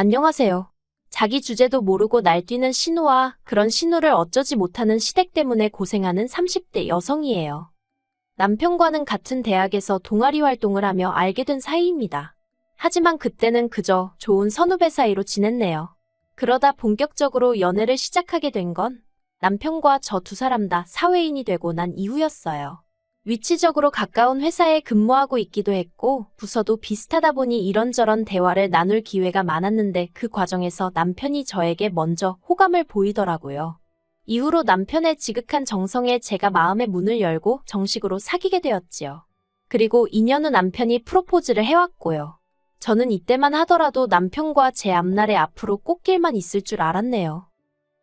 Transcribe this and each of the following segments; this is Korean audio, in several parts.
안녕하세요. 자기 주제도 모르고 날뛰는 신우와 그런 신우를 어쩌지 못하는 시댁 때문에 고생하는 30대 여성이에요. 남편과는 같은 대학에서 동아리 활동을 하며 알게 된 사이입니다. 하지만 그때는 그저 좋은 선후배 사이로 지냈네요. 그러다 본격적으로 연애를 시작하게 된 건 남편과 저 두 사람 다 사회인이 되고 난 이후였어요. 위치적으로 가까운 회사에 근무하고 있기도 했고 부서도 비슷하다 보니 이런저런 대화를 나눌 기회가 많았는데 그 과정에서 남편이 저에게 먼저 호감을 보이더라고요. 이후로 남편의 지극한 정성에 제가 마음의 문을 열고 정식으로 사귀게 되었지요. 그리고 2년 후 남편이 프로포즈를 해왔고요. 저는 이때만 하더라도 남편과 제 앞날에 앞으로 꽃길만 있을 줄 알았네요.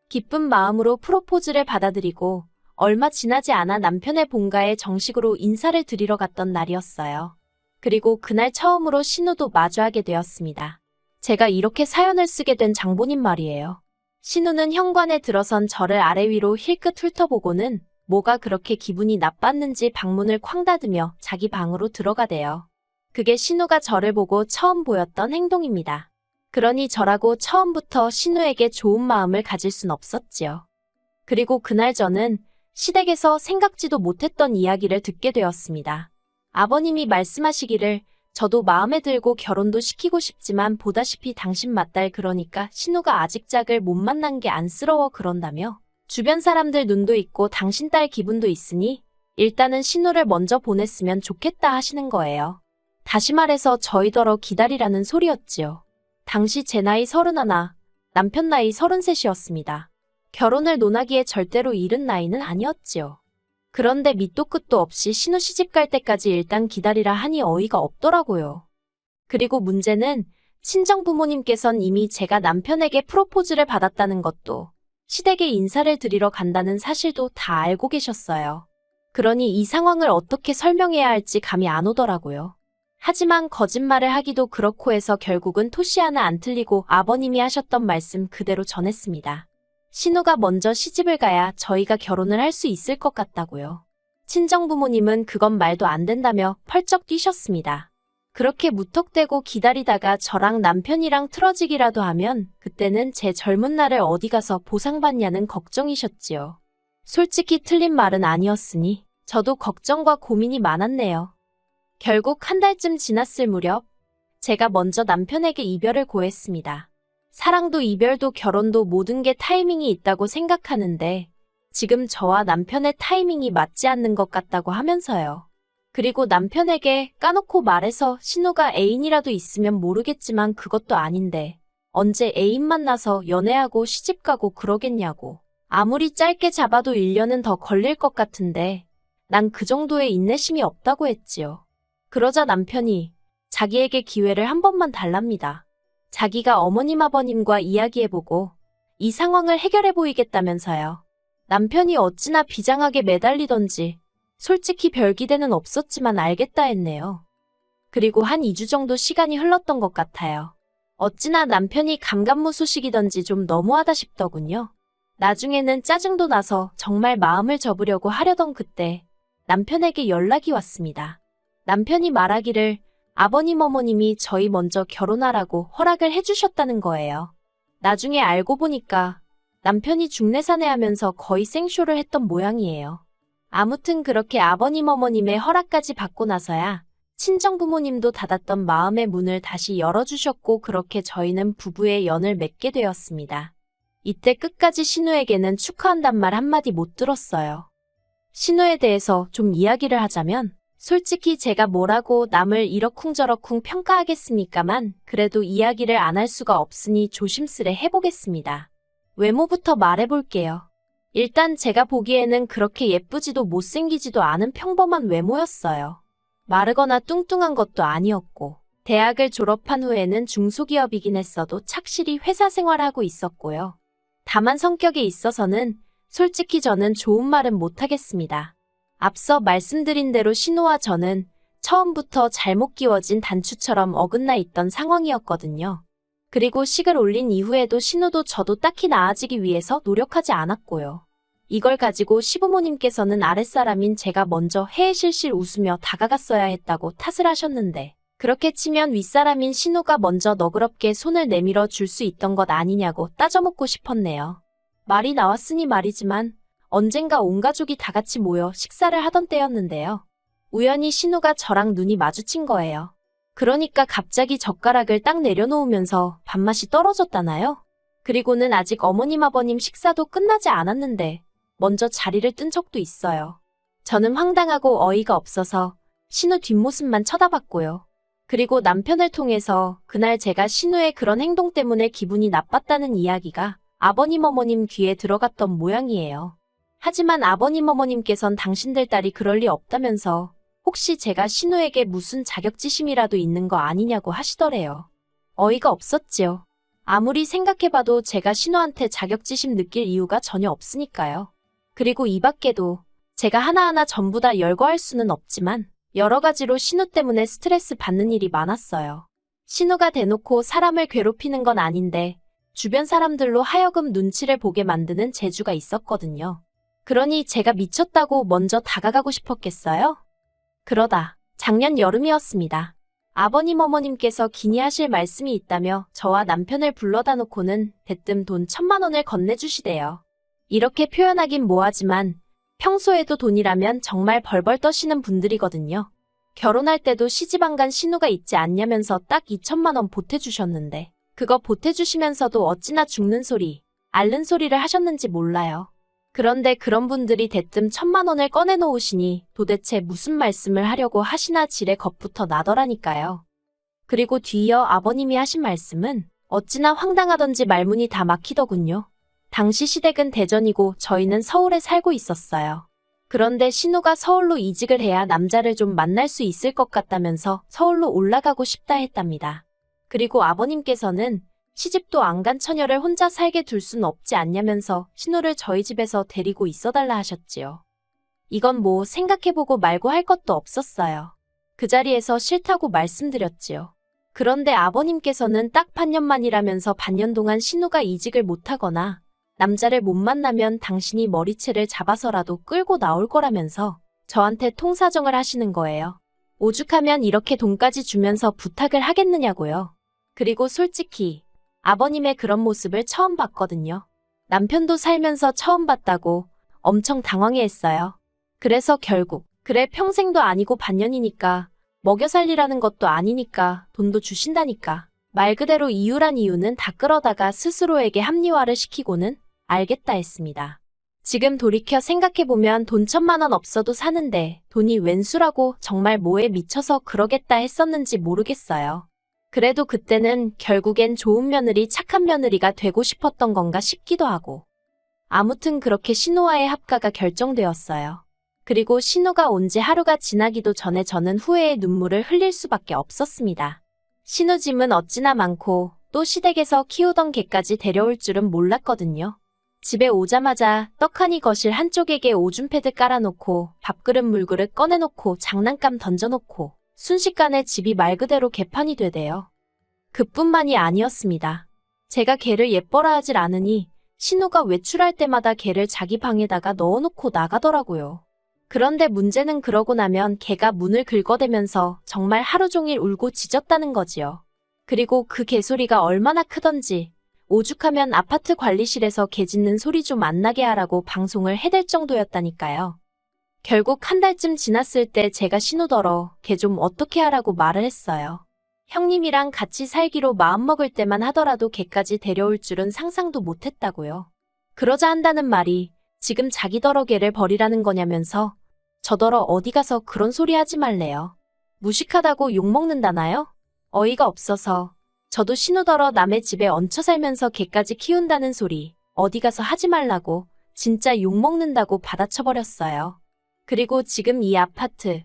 기쁜 마음으로 프로포즈를 받아들이고 얼마 지나지 않아 남편의 본가에 정식으로 인사를 드리러 갔던 날이었어요. 그리고 그날 처음으로 신우도 마주하게 되었습니다. 제가 이렇게 사연을 쓰게 된 장본인 말이에요. 신우는 현관에 들어선 저를 아래 위로 힐끗 훑어보고는 뭐가 그렇게 기분이 나빴는지 방문을 쾅 닫으며 자기 방으로 들어가대요. 그게 신우가 저를 보고 처음 보였던 행동입니다. 그러니 저라고 처음부터 신우에게 좋은 마음을 가질 순 없었지요. 그리고 그날 저는 시댁에서 생각지도 못했던 이야기를 듣게 되었습니다. 아버님이 말씀하시기를 저도 마음에 들고 결혼도 시키고 싶지만 보다시피 당신 맏딸 그러니까 신우가 아직 짝을 못 만난 게 안쓰러워 그런다며 주변 사람들 눈도 있고 당신 딸 기분도 있으니 일단은 신우를 먼저 보냈으면 좋겠다 하시는 거예요. 다시 말해서 저희더러 기다리라는 소리였지요. 당시 제 나이 31, 남편 나이 33이었습니다. 결혼을 논하기에 절대로 이른 나이는 아니었지요. 그런데 밑도 끝도 없이 신우 시집갈 때까지 일단 기다리라 하니 어이가 없더라고요. 그리고 문제는 친정 부모님께선 이미 제가 남편에게 프로포즈를 받았다는 것도 시댁에 인사를 드리러 간다는 사실도 다 알고 계셨어요. 그러니 이 상황을 어떻게 설명해야 할지 감이 안 오더라고요. 하지만 거짓말을 하기도 그렇고 해서 결국은 토시 하나 안 틀리고 아버님이 하셨던 말씀 그대로 전했습니다. 신우가 먼저 시집을 가야 저희가 결혼을 할 수 있을 것 같다고요. 친정부모님은 그건 말도 안 된다며 펄쩍 뛰셨습니다. 그렇게 무턱대고 기다리다가 저랑 남편이랑 틀어지기라도 하면 그때는 제 젊은 날을 어디 가서 보상받냐는 걱정이셨지요. 솔직히 틀린 말은 아니었으니 저도 걱정과 고민이 많았네요. 결국 한 달쯤 지났을 무렵 제가 먼저 남편에게 이별을 고했습니다. 사랑도 이별도 결혼도 모든 게 타이밍이 있다고 생각하는데 지금 저와 남편의 타이밍이 맞지 않는 것 같다고 하면서요. 그리고 남편에게 까놓고 말해서 신우가 애인이라도 있으면 모르겠지만 그것도 아닌데 언제 애인 만나서 연애하고 시집가고 그러겠냐고. 아무리 짧게 잡아도 1년은 더 걸릴 것 같은데 난 그 정도의 인내심이 없다고 했지요. 그러자 남편이 자기에게 기회를 한 번만 달랍니다. 자기가 어머님 아버님과 이야기해보고 이 상황을 해결해 보이겠다면서요. 남편이 어찌나 비장하게 매달리던지 솔직히 별 기대는 없었지만 알겠다 했네요. 그리고 한 2주 정도 시간이 흘렀던 것 같아요. 어찌나 남편이 감감무소식이던지 좀 너무하다 싶더군요. 나중에는 짜증도 나서 정말 마음을 접으려고 하려던 그때 남편에게 연락이 왔습니다. 남편이 말하기를 아버님 어머님이 저희 먼저 결혼하라고 허락을 해주셨다는 거예요. 나중에 알고 보니까 남편이 중내사내하면서 거의 생쇼를 했던 모양이에요. 아무튼 그렇게 아버님 어머님의 허락까지 받고 나서야 친정부모님도 닫았던 마음의 문을 다시 열어주셨고 그렇게 저희는 부부의 연을 맺게 되었습니다. 이때 끝까지 신우에게는 축하한단 말 한마디 못 들었어요. 신우에 대해서 좀 이야기를 하자면 솔직히 제가 뭐라고 남을 이러쿵저러쿵 평가하겠습니까만 그래도 이야기를 안 할 수가 없으니 조심스레 해보겠습니다. 외모부터 말해볼게요. 일단 제가 보기에는 그렇게 예쁘지도 못생기지도 않은 평범한 외모였어요. 마르거나 뚱뚱한 것도 아니었고 대학을 졸업한 후에는 중소기업이긴 했어도 착실히 회사 생활하고 있었고요. 다만 성격에 있어서는 솔직히 저는 좋은 말은 못하겠습니다. 앞서 말씀드린 대로 신우와 저는 처음부터 잘못 끼워진 단추처럼 어긋나 있던 상황이었거든요. 그리고 식을 올린 이후에도 신우도 저도 딱히 나아지기 위해서 노력하지 않았고요. 이걸 가지고 시부모님께서는 아랫사람인 제가 먼저 헤헤실실 웃으며 다가갔어야 했다고 탓을 하셨는데 그렇게 치면 윗사람인 신우가 먼저 너그럽게 손을 내밀어 줄 수 있던 것 아니냐고 따져묻고 싶었네요. 말이 나왔으니 말이지만 언젠가 온 가족이 다 같이 모여 식사를 하던 때였는데요. 우연히 신우가 저랑 눈이 마주친 거예요. 그러니까 갑자기 젓가락을 딱 내려놓으면서 밥맛이 떨어졌다나요? 그리고는 아직 어머님 아버님 식사도 끝나지 않았는데 먼저 자리를 뜬 적도 있어요. 저는 황당하고 어이가 없어서 신우 뒷모습만 쳐다봤고요. 그리고 남편을 통해서 그날 제가 신우의 그런 행동 때문에 기분이 나빴다는 이야기가 아버님 어머님 귀에 들어갔던 모양이에요. 하지만 아버님 어머님께선 당신들 딸이 그럴 리 없다면서 혹시 제가 신우에게 무슨 자격지심이라도 있는 거 아니냐고 하시더래요. 어이가 없었지요. 아무리 생각해봐도 제가 신우한테 자격지심 느낄 이유가 전혀 없으니까요. 그리고 이 밖에도 제가 하나하나 전부 다 열거할 수는 없지만 여러 가지로 신우 때문에 스트레스 받는 일이 많았어요. 신우가 대놓고 사람을 괴롭히는 건 아닌데 주변 사람들로 하여금 눈치를 보게 만드는 재주가 있었거든요. 그러니 제가 미쳤다고 먼저 다가가고 싶었겠어요? 그러다 작년 여름이었습니다. 아버님 어머님께서 기니하실 말씀이 있다며 저와 남편을 불러다 놓고는 대뜸 돈 1,000만 원을 건네주시대요. 이렇게 표현하긴 뭐하지만 평소에도 돈이라면 정말 벌벌 떠시는 분들이거든요. 결혼할 때도 시집안간 신우가 있지 않냐면서 딱 2,000만 원 보태주셨는데 그거 보태주시면서도 어찌나 죽는 소리, 앓는 소리를 하셨는지 몰라요. 그런데 그런 분들이 대뜸 1,000만 원을 꺼내놓으시니 도대체 무슨 말씀을 하려고 하시나 지레 겁부터 나더라니까요. 그리고 뒤이어 아버님이 하신 말씀은 어찌나 황당하던지 말문이 다 막히더군요. 당시 시댁은 대전이고 저희는 서울에 살고 있었어요. 그런데 신우가 서울로 이직을 해야 남자를 좀 만날 수 있을 것 같다면서 서울로 올라가고 싶다 했답니다. 그리고 아버님께서는 시집도 안 간 처녀를 혼자 살게 둘 순 없지 않냐면서 신우를 저희 집에서 데리고 있어달라 하셨지요. 이건 뭐 생각해보고 말고 할 것도 없었어요. 그 자리에서 싫다고 말씀드렸지요. 그런데 아버님께서는 딱 반년만이라면서 반년 동안 신우가 이직을 못하거나 남자를 못 만나면 당신이 머리채를 잡아서라도 끌고 나올 거라면서 저한테 통사정을 하시는 거예요. 오죽하면 이렇게 돈까지 주면서 부탁을 하겠느냐고요. 그리고 솔직히 아버님의 그런 모습을 처음 봤거든요. 남편도 살면서 처음 봤다고 엄청 당황해했어요. 그래서 결국 그래 평생도 아니고 반년이니까 먹여 살리라는 것도 아니니까 돈도 주신다니까 말 그대로 이유란 이유는 다 끌어다가 스스로에게 합리화를 시키고는 알겠다 했습니다. 지금 돌이켜 생각해보면 돈 1,000만 원 없어도 사는데 돈이 웬수라고 정말 뭐에 미쳐서 그러겠다 했었는지 모르겠어요. 그래도 그때는 결국엔 좋은 며느리, 착한 며느리가 되고 싶었던 건가 싶기도 하고. 아무튼 그렇게 신우와의 합가가 결정되었어요. 그리고 신우가 온 지 하루가 지나기도 전에 저는 후회의 눈물을 흘릴 수밖에 없었습니다. 신우 짐은 어찌나 많고 또 시댁에서 키우던 개까지 데려올 줄은 몰랐거든요. 집에 오자마자 떡하니 거실 한쪽에게 오줌 패드 깔아놓고 밥그릇 물그릇 꺼내놓고 장난감 던져놓고 순식간에 집이 말 그대로 개판이 되대요. 그뿐만이 아니었습니다. 제가 개를 예뻐라 하질 않으니 신우가 외출할 때마다 개를 자기 방에다가 넣어놓고 나가더라고요. 그런데 문제는 그러고 나면 개가 문을 긁어대면서 정말 하루 종일 울고 짖었다는 거지요. 그리고 그 개소리가 얼마나 크던지 오죽하면 아파트 관리실에서 개 짖는 소리 좀 안 나게 하라고 방송을 해댈 정도였다니까요. 결국 한 달쯤 지났을 때 제가 신우더러 걔 좀 어떻게 하라고 말을 했어요. 형님이랑 같이 살기로 마음먹을 때만 하더라도 걔까지 데려올 줄은 상상도 못했다고요. 그러자 한다는 말이 지금 자기더러 걔를 버리라는 거냐면서 저더러 어디 가서 그런 소리 하지 말래요. 무식하다고 욕먹는다나요? 어이가 없어서 저도 신우더러 남의 집에 얹혀 살면서 걔까지 키운다는 소리 어디 가서 하지 말라고 진짜 욕먹는다고 받아쳐버렸어요. 그리고 지금 이 아파트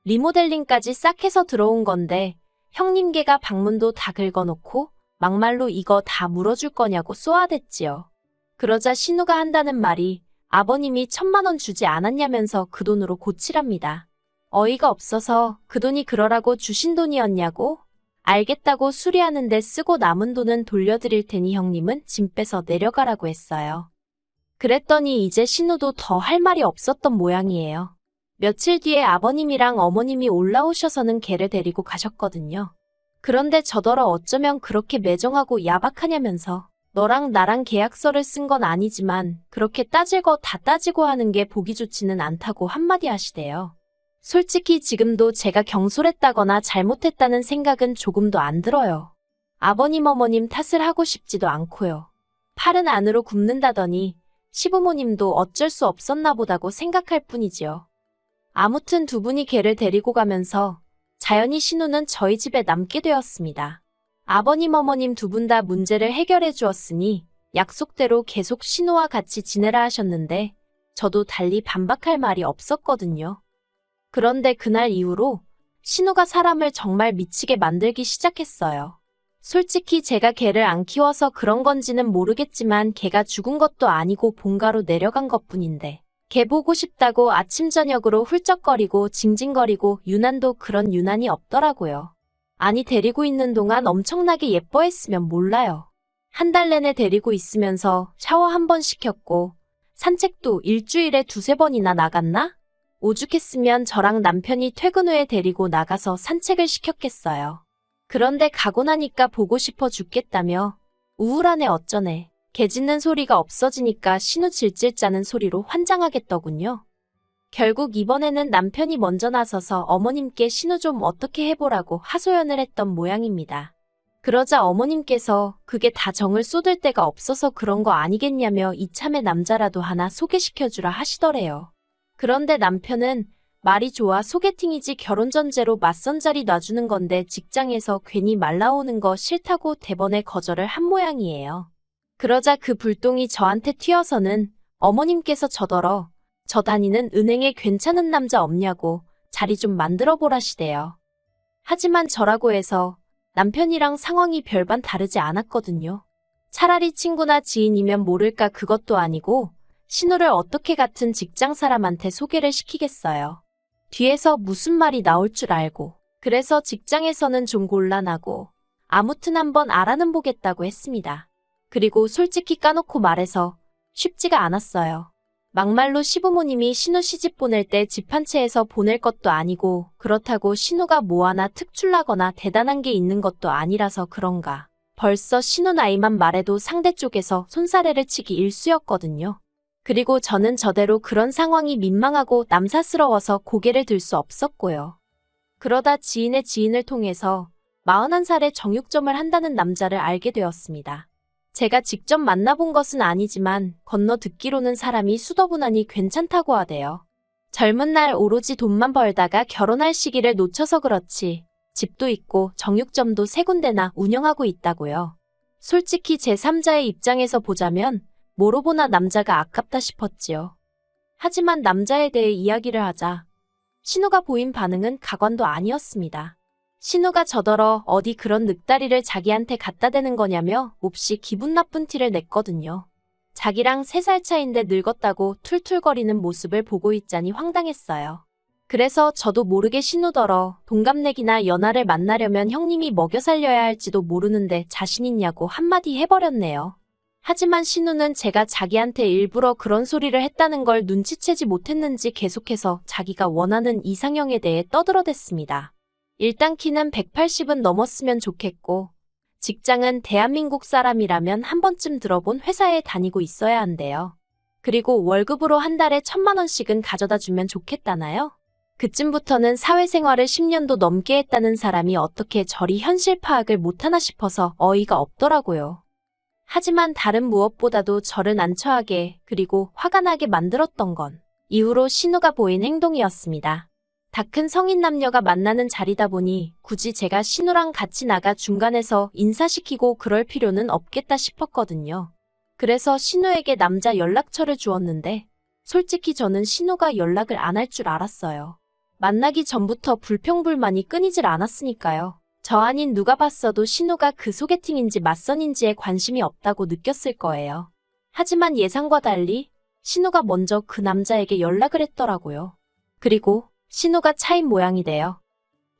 리모델링까지 싹 해서 들어온 건데 형님 개가 방문도 다 긁어놓고 막말로 이거 다 물어줄 거냐고 쏘아댔지요. 그러자 신우가 한다는 말이 아버님이 1,000만 원 주지 않았냐면서 그 돈으로 고치랍니다. 어이가 없어서 그 돈이 그러라고 주신 돈이었냐고? 알겠다고 수리하는데 쓰고 남은 돈은 돌려드릴 테니 형님은 짐 빼서 내려가라고 했어요. 그랬더니 이제 신우도 더 할 말이 없었던 모양이에요. 며칠 뒤에 아버님이랑 어머님이 올라오셔서는 걔를 데리고 가셨거든요. 그런데 저더러 어쩌면 그렇게 매정하고 야박하냐면서 너랑 나랑 계약서를 쓴 건 아니지만 그렇게 따질 거 다 따지고 하는 게 보기 좋지는 않다고 한마디 하시대요. 솔직히 지금도 제가 경솔했다거나 잘못했다는 생각은 조금도 안 들어요. 아버님 어머님 탓을 하고 싶지도 않고요. 팔은 안으로 굽는다더니 시부모님도 어쩔 수 없었나 보다고 생각할 뿐이지요. 아무튼 두 분이 걔를 데리고 가면서 자연히 신우는 저희 집에 남게 되었습니다. 아버님 어머님 두 분 다 문제를 해결해 주었으니 약속대로 계속 신우와 같이 지내라 하셨는데 저도 달리 반박할 말이 없었거든요. 그런데 그날 이후로 신우가 사람을 정말 미치게 만들기 시작했어요. 솔직히 제가 걔를 안 키워서 그런 건지는 모르겠지만 걔가 죽은 것도 아니고 본가로 내려간 것뿐인데 걔 보고 싶다고 아침 저녁으로 훌쩍거리고 징징거리고 유난도 그런 유난이 없더라고요. 아니 데리고 있는 동안 엄청나게 예뻐했으면 몰라요. 한 달 내내 데리고 있으면서 샤워 한 번 시켰고 산책도 일주일에 두세 번이나 나갔나? 오죽했으면 저랑 남편이 퇴근 후에 데리고 나가서 산책을 시켰겠어요. 그런데 가고 나니까 보고 싶어 죽겠다며 우울하네 어쩌네. 개 짖는 소리가 없어지니까 신우 질질 짜는 소리로 환장하겠더군요. 결국 이번에는 남편이 먼저 나서서 어머님께 신우 좀 어떻게 해보라고 하소연을 했던 모양입니다. 그러자 어머님께서 그게 다 정을 쏟을 데가 없어서 그런 거 아니겠냐며 이참에 남자라도 하나 소개시켜주라 하시더래요. 그런데 남편은 말이 좋아 소개팅이지 결혼 전제로 맞선 자리 놔주는 건데 직장에서 괜히 말 나오는 거 싫다고 대번에 거절을 한 모양이에요. 그러자 그 불똥이 저한테 튀어서는 어머님께서 저더러 저 다니는 은행에 괜찮은 남자 없냐고 자리 좀 만들어 보라시대요. 하지만 저라고 해서 남편이랑 상황이 별반 다르지 않았거든요. 차라리 친구나 지인이면 모를까 그것도 아니고 신우를 어떻게 같은 직장 사람한테 소개를 시키겠어요. 뒤에서 무슨 말이 나올 줄 알고. 그래서 직장에서는 좀 곤란하고 아무튼 한번 알아는 보겠다고 했습니다. 그리고 솔직히 까놓고 말해서 쉽지가 않았어요. 막말로 시부모님이 신우 시집 보낼 때 집 한 채에서 보낼 것도 아니고 그렇다고 신우가 뭐 하나 특출나거나 대단한 게 있는 것도 아니라서 그런가. 벌써 신우 나이만 말해도 상대 쪽에서 손사래를 치기 일쑤였거든요. 그리고 저는 저대로 그런 상황이 민망하고 남사스러워서 고개를 들 수 없었고요. 그러다 지인의 지인을 통해서 41살에 정육점을 한다는 남자를 알게 되었습니다. 제가 직접 만나본 것은 아니지만 건너 듣기로는 사람이 수더분하니 괜찮다고 하대요. 젊은 날 오로지 돈만 벌다가 결혼할 시기를 놓쳐서 그렇지 집도 있고 정육점도 3군데나 운영하고 있다고요. 솔직히 제3자의 입장에서 보자면 뭐로 보나 남자가 아깝다 싶었지요. 하지만 남자에 대해 이야기를 하자 신우가 보인 반응은 가관도 아니었습니다. 신우가 저더러 어디 그런 늑다리를 자기한테 갖다 대는 거냐며 몹시 기분 나쁜 티를 냈거든요. 자기랑 3살 차인데 늙었다고 툴툴거리는 모습을 보고 있자니 황당했어요. 그래서 저도 모르게 신우더러 동갑내기나 연하를 만나려면 형님이 먹여 살려야 할지도 모르는데 자신 있냐고 한마디 해버렸네요. 하지만 신우는 제가 자기한테 일부러 그런 소리를 했다는 걸 눈치채지 못했는지 계속해서 자기가 원하는 이상형에 대해 떠들어댔습니다. 일단 키는 180은 넘었으면 좋겠고 직장은 대한민국 사람이라면 한 번쯤 들어본 회사에 다니고 있어야 한대요. 그리고 월급으로 한 달에 1,000만 원씩은 가져다 주면 좋겠다나요? 그쯤부터는 사회생활을 10년도 넘게 했다는 사람이 어떻게 저리 현실 파악을 못하나 싶어서 어이가 없더라고요. 하지만 다른 무엇보다도 저를 난처하게 그리고 화가 나게 만들었던 건 이후로 신우가 보인 행동이었습니다. 다 큰 성인 남녀가 만나는 자리다 보니 굳이 제가 신우랑 같이 나가 중간에서 인사시키고 그럴 필요는 없겠다 싶었거든요. 그래서 신우에게 남자 연락처를 주었는데 솔직히 저는 신우가 연락을 안 할 줄 알았어요. 만나기 전부터 불평불만이 끊이질 않았으니까요. 저 아닌 누가 봤어도 신우가 그 소개팅인지 맞선인지에 관심이 없다고 느꼈을 거예요. 하지만 예상과 달리 신우가 먼저 그 남자에게 연락을 했더라고요. 그리고 신우가 차인 모양이래요.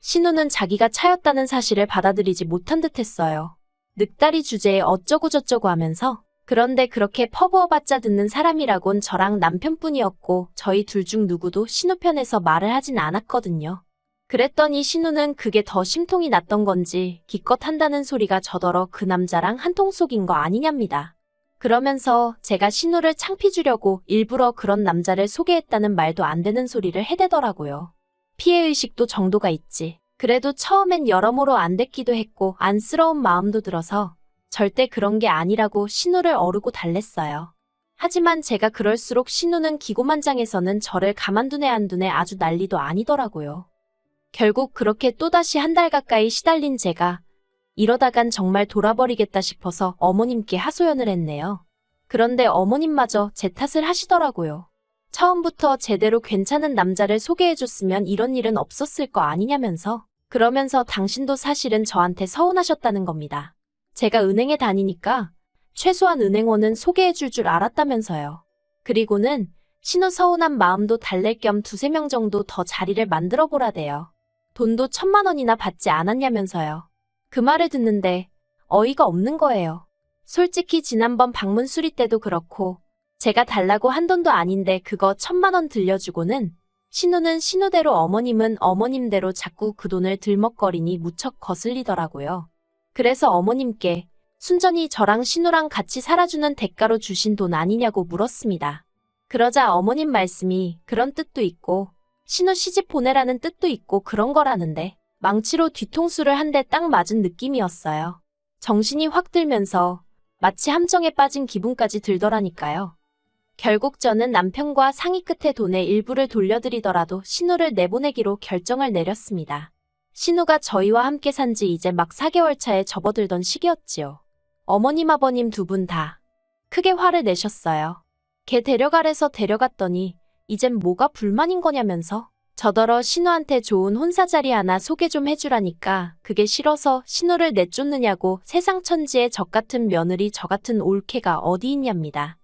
신우는 자기가 차였다는 사실을 받아들이지 못한 듯 했어요. 늑다리 주제에 어쩌고저쩌고 하면서 그런데 그렇게 퍼부어봤자 듣는 사람이라곤 저랑 남편뿐이었고 저희 둘 중 누구도 신우 편에서 말을 하진 않았거든요. 그랬더니 신우는 그게 더 심통이 났던 건지 기껏 한다는 소리가 저더러 그 남자랑 한통 속인 거 아니냐입니다. 그러면서 제가 신우를 창피 주려고 일부러 그런 남자를 소개했다는 말도 안 되는 소리를 해대더라고요. 피해의식도 정도가 있지. 그래도 처음엔 여러모로 안 됐기도 했고 안쓰러운 마음도 들어서 절대 그런 게 아니라고 신우를 어르고 달랬어요. 하지만 제가 그럴수록 신우는 기고만장해서는 저를 가만두네 안 두네 아주 난리도 아니더라고요. 결국 그렇게 또다시 한 달 가까이 시달린 제가 이러다간 정말 돌아버리겠다 싶어서 어머님께 하소연을 했네요. 그런데 어머님마저 제 탓을 하시더라고요. 처음부터 제대로 괜찮은 남자를 소개해줬으면 이런 일은 없었을 거 아니냐면서. 그러면서 당신도 사실은 저한테 서운하셨다는 겁니다. 제가 은행에 다니니까 최소한 은행원은 소개해줄 줄 알았다면서요. 그리고는 신우 서운한 마음도 달랠 겸 두세 명 정도 더 자리를 만들어 보라대요. 돈도 1,000만 원이나 받지 않았냐면서요. 그 말을 듣는데 어이가 없는 거예요. 솔직히 지난번 방문 수리 때도 그렇고 제가 달라고 한 돈도 아닌데 그거 1,000만 원 들려주고는 신우는 신우대로 어머님은 어머님대로 자꾸 그 돈을 들먹거리니 무척 거슬리더라고요. 그래서 어머님께 순전히 저랑 신우랑 같이 살아주는 대가로 주신 돈 아니냐고 물었습니다. 그러자 어머님 말씀이 그런 뜻도 있고 신우 시집 보내라는 뜻도 있고 그런 거라는데 망치로 뒤통수를 한 대 딱 맞은 느낌이었어요. 정신이 확 들면서 마치 함정에 빠진 기분까지 들더라니까요. 결국 저는 남편과 상의 끝에 돈의 일부를 돌려드리더라도 신우를 내보내기로 결정을 내렸습니다. 신우가 저희와 함께 산 지 이제 막 4개월 차에 접어들던 시기였지요. 어머님 아버님 두 분 다 크게 화를 내셨어요. 걔 데려가래서 데려갔더니 이젠 뭐가 불만인 거냐면서 저더러 신우한테 좋은 혼사자리 하나 소개 좀 해주라니까 그게 싫어서 신우를 내쫓느냐고 세상 천지에 적 같은 며느리 저 같은 올케가 어디 있냐입니다.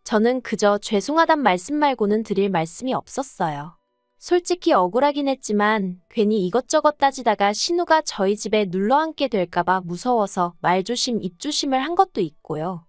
저는 그저 죄송하단 말씀 말고는 드릴 말씀이 없었어요. 솔직히 억울하긴 했지만 괜히 이것저것 따지다가 신우가 저희 집에 눌러앉게 될까봐 무서워서 말조심 입조심을 한 것도 있고요.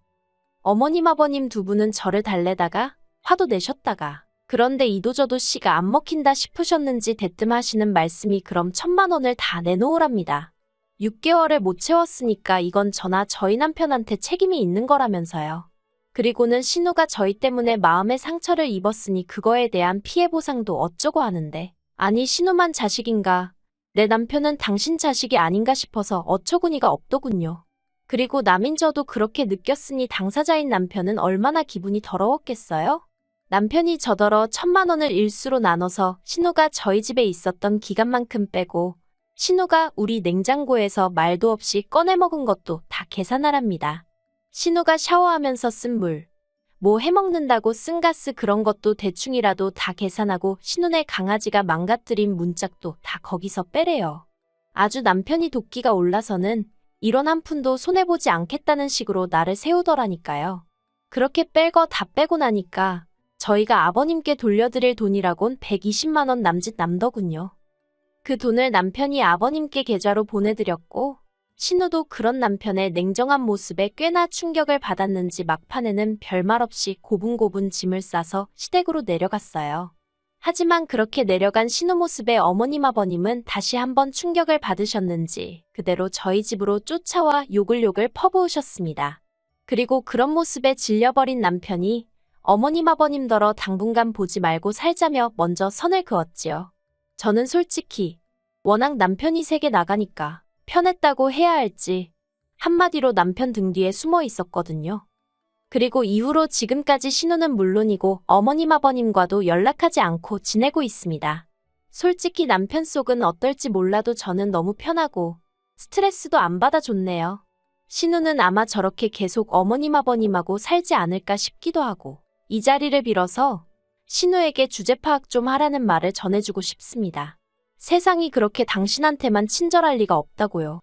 어머님 아버님 두 분은 저를 달래다가 화도 내셨다가 그런데 이도저도 씨가 안 먹힌다 싶으셨는지 대뜸 하시는 말씀이 그럼 1,000만 원을 다 내놓으랍니다. 6개월을 못 채웠으니까 이건 저나 저희 남편한테 책임이 있는 거라면서요. 그리고는 신우가 저희 때문에 마음의 상처를 입었으니 그거에 대한 피해 보상도 어쩌고 하는데 아니 신우만 자식인가 내 남편은 당신 자식이 아닌가 싶어서 어처구니가 없더군요. 그리고 남인 저도 그렇게 느꼈으니 당사자인 남편은 얼마나 기분이 더러웠겠어요? 남편이 저더러 1,000만 원을 일수로 나눠서 신우가 저희 집에 있었던 기간만큼 빼고 신우가 우리 냉장고에서 말도 없이 꺼내 먹은 것도 다 계산하랍니다. 신우가 샤워하면서 쓴 물, 뭐 해먹는다고 쓴 가스 그런 것도 대충이라도 다 계산하고 신우네 강아지가 망가뜨린 문짝도 다 거기서 빼래요. 아주 남편이 도끼가 올라서는 이런 한 푼도 손해보지 않겠다는 식으로 나를 세우더라니까요. 그렇게 뺄 거 다 빼고 나니까 저희가 아버님께 돌려드릴 돈이라곤 120만 원 남짓 남더군요. 그 돈을 남편이 아버님께 계좌로 보내드렸고 신우도 그런 남편의 냉정한 모습에 꽤나 충격을 받았는지 막판에는 별말 없이 고분고분 짐을 싸서 시댁으로 내려갔어요. 하지만 그렇게 내려간 신우 모습에 어머님 아버님은 다시 한번 충격을 받으셨는지 그대로 저희 집으로 쫓아와 욕을 퍼부으셨습니다. 그리고 그런 모습에 질려버린 남편이 어머님 아버님더러 당분간 보지 말고 살자며 먼저 선을 그었지요. 저는 솔직히 워낙 남편이 세게 나가니까 편했다고 해야 할지 한마디로 남편 등 뒤에 숨어 있었거든요. 그리고 이후로 지금까지 신우는 물론이고 어머님 아버님과도 연락하지 않고 지내고 있습니다. 솔직히 남편 속은 어떨지 몰라도 저는 너무 편하고 스트레스도 안 받아줬네요. 신우는 아마 저렇게 계속 어머님 아버님하고 살지 않을까 싶기도 하고 이 자리를 빌어서 신우에게 주제 파악 좀 하라는 말을 전해주고 싶습니다. 세상이 그렇게 당신한테만 친절할 리가 없다고요.